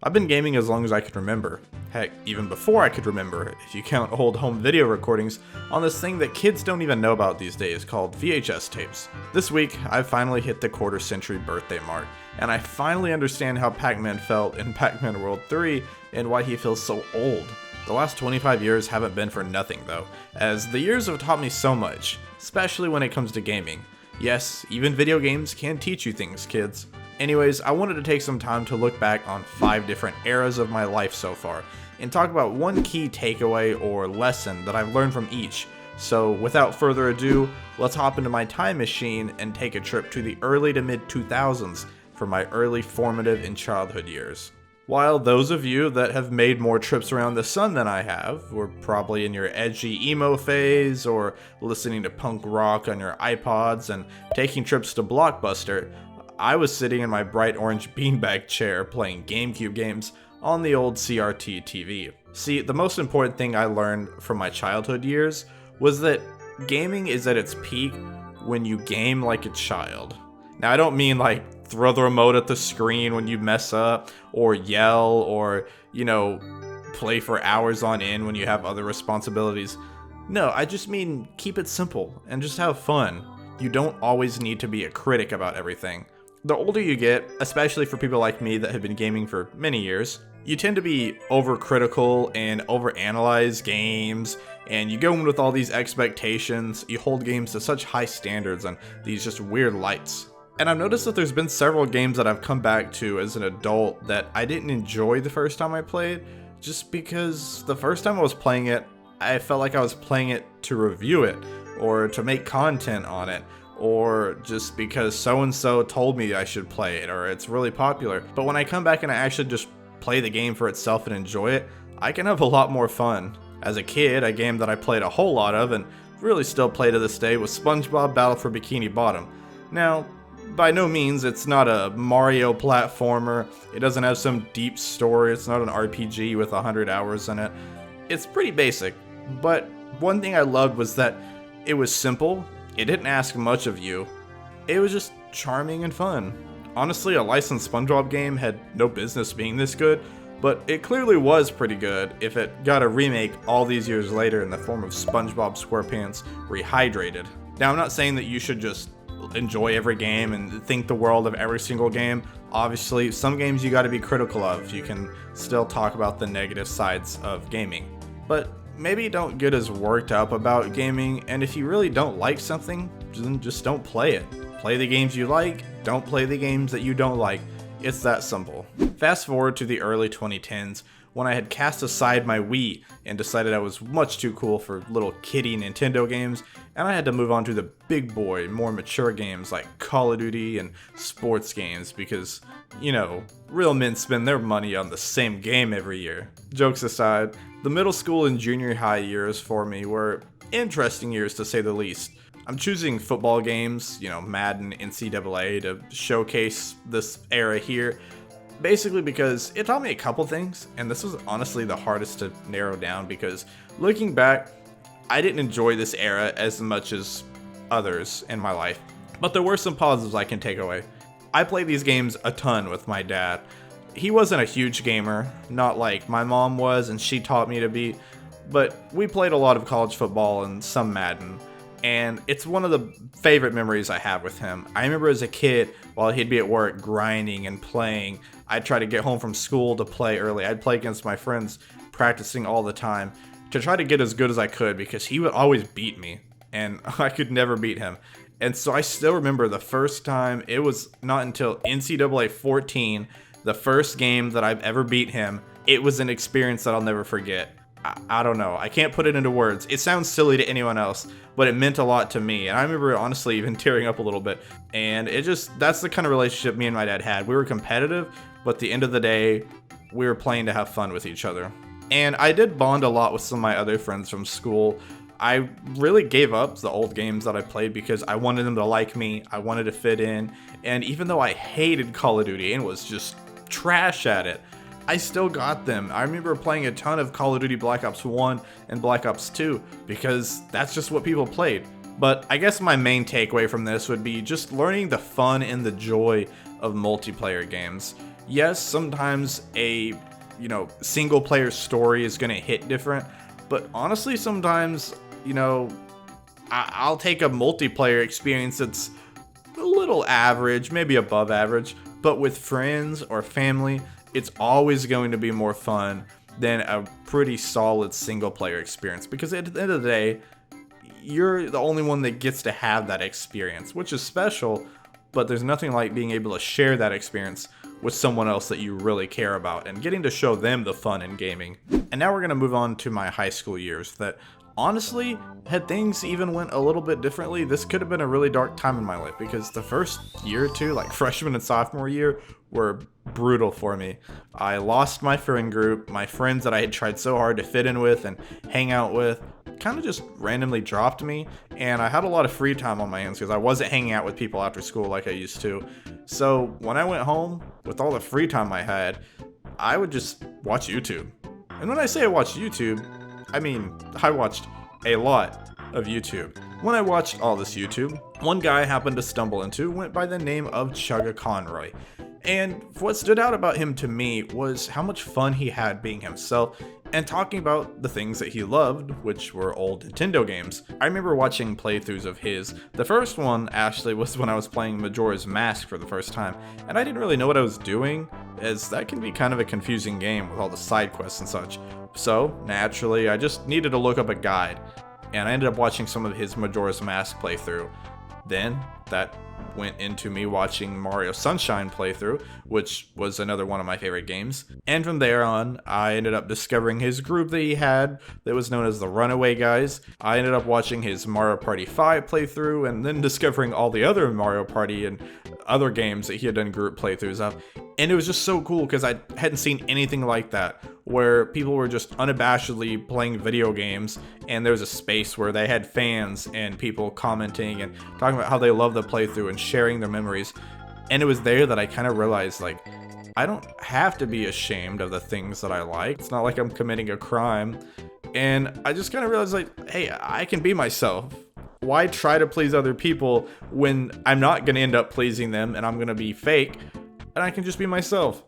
I've been gaming as long as I could remember. Heck, even before I could remember, if you count old home video recordings on this thing that kids don't even know about these days called VHS tapes. This week, I finally hit the quarter-century birthday mark, and I finally understand how Pac-Man felt in Pac-Man World 3 and why he feels so old. The last 25 years haven't been for nothing though, as the years have taught me so much, especially when it comes to gaming. Yes, even video games can teach you things, kids. Anyways, I wanted to take some time to look back on 5 different eras of my life so far, and talk about one key takeaway or lesson that I've learned from each. So without further ado, let's hop into my time machine and take a trip to the early to mid 2000s for my early formative and childhood years. While those of you that have made more trips around the sun than I have were probably in your edgy emo phase or listening to punk rock on your iPods and taking trips to Blockbuster, I was sitting in my bright orange beanbag chair playing GameCube games on the old CRT TV. See, the most important thing I learned from my childhood years was that gaming is at its peak when you game like a child. Now, I don't mean like throw the remote at the screen when you mess up, or yell, or, play for hours on end when you have other responsibilities. No, I just mean keep it simple and just have fun. You don't always need to be a critic about everything. The older you get, especially for people like me that have been gaming for many years, you tend to be overcritical and overanalyze games, and you go in with all these expectations. You hold games to such high standards and these just weird lights. And I've noticed that there's been several games that I've come back to as an adult that I didn't enjoy the first time I played, just because the first time I was playing it, I felt like I was playing it to review it, or to make content on it, or just because so-and-so told me I should play it, or it's really popular. But when I come back and I actually just play the game for itself and enjoy it, I can have a lot more fun. As a kid, a game that I played a whole lot of, and really still play to this day, was SpongeBob Battle for Bikini Bottom. Now, by no means, it's not a Mario platformer, it doesn't have some deep story, it's not an RPG with 100 hours in it. It's pretty basic, but one thing I loved was that it was simple, it didn't ask much of you, it was just charming and fun. Honestly, a licensed SpongeBob game had no business being this good, but it clearly was pretty good if it got a remake all these years later in the form of SpongeBob SquarePants Rehydrated. Now, I'm not saying that you should just enjoy every game and think the world of every single game. Obviously, some games you gotta be critical of. You can still talk about the negative sides of gaming. But maybe don't get as worked up about gaming, and if you really don't like something, then just don't play it. Play the games you like, don't play the games that you don't like. It's that simple. Fast forward to the early 2010s, when I had cast aside my Wii and decided I was much too cool for little kiddie Nintendo games, and I had to move on to the big boy, more mature games like Call of Duty and sports games because, real men spend their money on the same game every year. Jokes aside, the middle school and junior high years for me were interesting years to say the least. I'm choosing football games, Madden, NCAA, to showcase this era here, basically because it taught me a couple things, and this was honestly the hardest to narrow down because looking back, I didn't enjoy this era as much as others in my life, but there were some positives I can take away. I played these games a ton with my dad. He wasn't a huge gamer, not like my mom was and she taught me to be, but we played a lot of college football and some Madden. And it's one of the favorite memories I have with him. I remember as a kid, while he'd be at work grinding and playing, I'd try to get home from school to play early. I'd play against my friends, practicing all the time, to try to get as good as I could because he would always beat me, and I could never beat him. And so I still remember the first time, it was not until NCAA 14, the first game that I've ever beat him. It was an experience that I'll never forget. I don't know. I can't put it into words. It sounds silly to anyone else, but it meant a lot to me. And I remember honestly even tearing up a little bit. And that's the kind of relationship me and my dad had. We were competitive, but at the end of the day, we were playing to have fun with each other. And I did bond a lot with some of my other friends from school. I really gave up the old games that I played because I wanted them to like me. I wanted to fit in. And even though I hated Call of Duty and was just trash at it, I still got them. I remember playing a ton of Call of Duty Black Ops 1 and Black Ops 2 because that's just what people played. But I guess my main takeaway from this would be just learning the fun and the joy of multiplayer games. Yes, sometimes a, single player story is going to hit different, but honestly, sometimes, I'll take a multiplayer experience that's a little average, maybe above average, but with friends or family, it's always going to be more fun than a pretty solid single player experience, because at the end of the day, you're the only one that gets to have that experience, which is special, but there's nothing like being able to share that experience with someone else that you really care about and getting to show them the fun in gaming. And now we're going to move on to my high school years that honestly, had things even went a little bit differently, this could have been a really dark time in my life, because the first year or two, like freshman and sophomore year, were brutal for me. I lost my friend group. My friends that I had tried so hard to fit in with and hang out with kind of just randomly dropped me, and I had a lot of free time on my hands because I wasn't hanging out with people after school like I used to. So when I went home, with all the free time I had, I would just watch YouTube. And when I say I watched YouTube, I mean, I watched a lot of YouTube. When I watched all this YouTube, one guy I happened to stumble into went by the name of Chugga Conroy. And what stood out about him to me was how much fun he had being himself and talking about the things that he loved, which were old Nintendo games. I remember watching playthroughs of his. The first one actually was when I was playing Majora's Mask for the first time, and I didn't really know what I was doing, as that can be kind of a confusing game with all the side quests and such. So, naturally, I just needed to look up a guide, and I ended up watching some of his Majora's Mask playthrough. Then, that went into me watching Mario Sunshine playthrough, which was another one of my favorite games. And from there on, I ended up discovering his group that he had that was known as the Runaway Guys. I ended up watching his Mario Party 5 playthrough, and then discovering all the other Mario Party and other games that he had done group playthroughs of. And it was just so cool because I hadn't seen anything like that, where people were just unabashedly playing video games, and there was a space where they had fans and people commenting and talking about how they love the playthrough and sharing their memories. And it was there that I kind of realized, like, I don't have to be ashamed of the things that I like. It's not like I'm committing a crime. And I just kind of realized, like, hey, I can be myself. Why try to please other people when I'm not going to end up pleasing them and I'm going to be fake, and I can just be myself?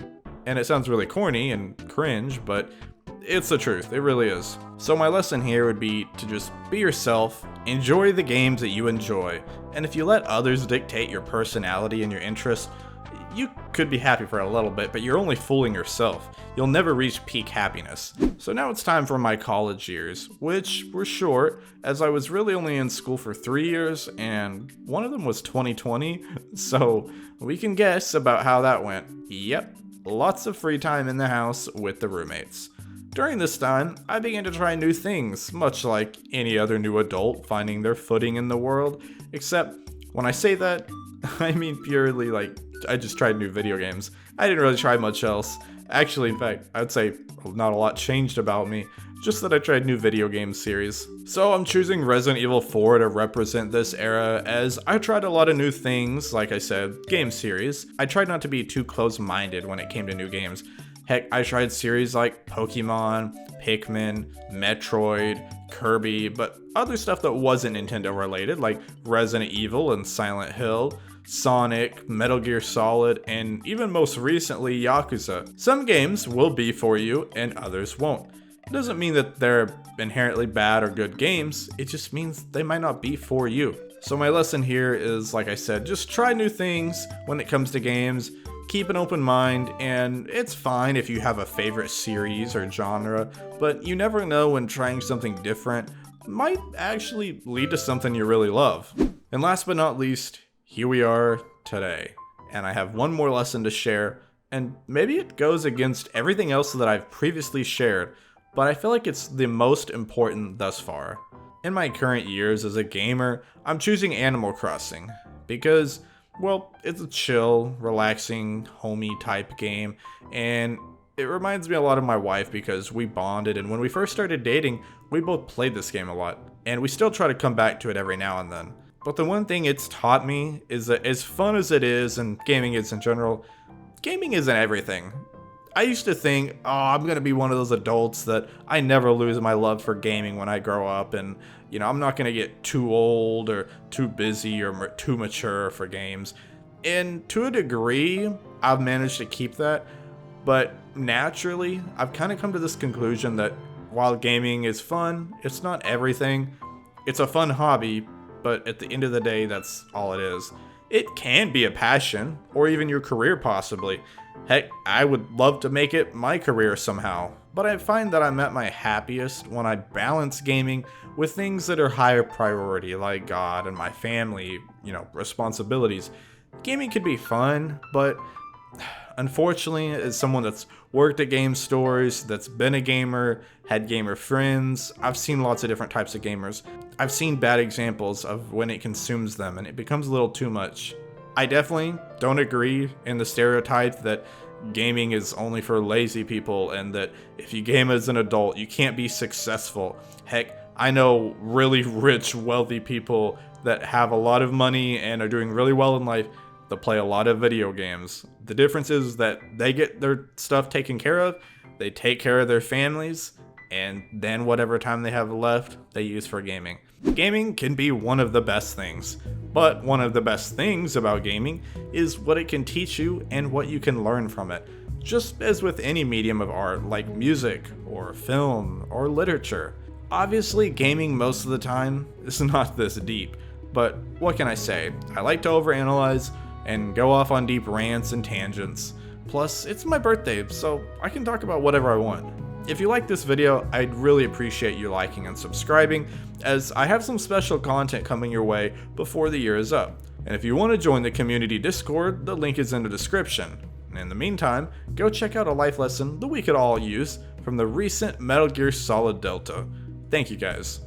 And it sounds really corny and cringe, but it's the truth. It really is. So my lesson here would be to just be yourself, enjoy the games that you enjoy, and if you let others dictate your personality and your interests, you could be happy for a little bit, but you're only fooling yourself. You'll never reach peak happiness. So now it's time for my college years, which were short, as I was really only in school for 3 years, and one of them was 2020, so we can guess about how that went. Yep, lots of free time in the house with the roommates. During this time, I began to try new things, much like any other new adult finding their footing in the world, except when I say that, I mean purely like I just tried new video games. I didn't really try much else. Actually, in fact, I'd say not a lot changed about me, just that I tried new video game series. So I'm choosing Resident Evil 4 to represent this era, as I tried a lot of new things, like I said, game series. I tried not to be too close-minded when it came to new games. Heck, I tried series like Pokemon, Pikmin, Metroid, Kirby, but other stuff that wasn't Nintendo related, like Resident Evil and Silent Hill, Sonic, Metal Gear Solid, and even most recently, Yakuza. Some games will be for you and others won't. It doesn't mean that they're inherently bad or good games, it just means they might not be for you. So my lesson here is, like I said, just try new things when it comes to games, keep an open mind, and it's fine if you have a favorite series or genre, but you never know when trying something different might actually lead to something you really love. And last but not least, here we are today, and I have one more lesson to share, and maybe it goes against everything else that I've previously shared, but I feel like it's the most important thus far. In my current years as a gamer, I'm choosing Animal Crossing, because, well, it's a chill, relaxing, homey type game, and it reminds me a lot of my wife because we bonded, and when we first started dating, we both played this game a lot, and we still try to come back to it every now and then. But the one thing it's taught me is that as fun as it is, and gaming is in general, gaming isn't everything. I used to think, oh, I'm going to be one of those adults that I never lose my love for gaming when I grow up, and, I'm not going to get too old or too busy or too mature for games. And to a degree, I've managed to keep that, But naturally, I've kind of come to this conclusion that while gaming is fun, it's not everything. It's a fun hobby, but at the end of the day, that's all it is. It can be a passion, or even your career possibly. Heck, I would love to make it my career somehow, but I find that I'm at my happiest when I balance gaming with things that are higher priority, like God and my family, responsibilities. Gaming can be fun, but unfortunately, as someone that's worked at game stores, that's been a gamer, had gamer friends, I've seen lots of different types of gamers. I've seen bad examples of when it consumes them and it becomes a little too much. I definitely don't agree in the stereotype that gaming is only for lazy people and that if you game as an adult, you can't be successful. Heck, I know really rich, wealthy people that have a lot of money and are doing really well in life that play a lot of video games. The difference is that they get their stuff taken care of, they take care of their families, and then whatever time they have left, they use for gaming. Gaming can be one of the best things, but one of the best things about gaming is what it can teach you and what you can learn from it. Just as with any medium of art, like music, or film, or literature. Obviously, gaming most of the time is not this deep, but what can I say? I like to overanalyze and go off on deep rants and tangents. Plus, it's my birthday, so I can talk about whatever I want. If you like this video, I'd really appreciate you liking and subscribing, as I have some special content coming your way before the year is up. And if you want to join the community Discord, the link is in the description. And in the meantime, go check out a life lesson that we could all use from the recent Metal Gear Solid Delta. Thank you guys.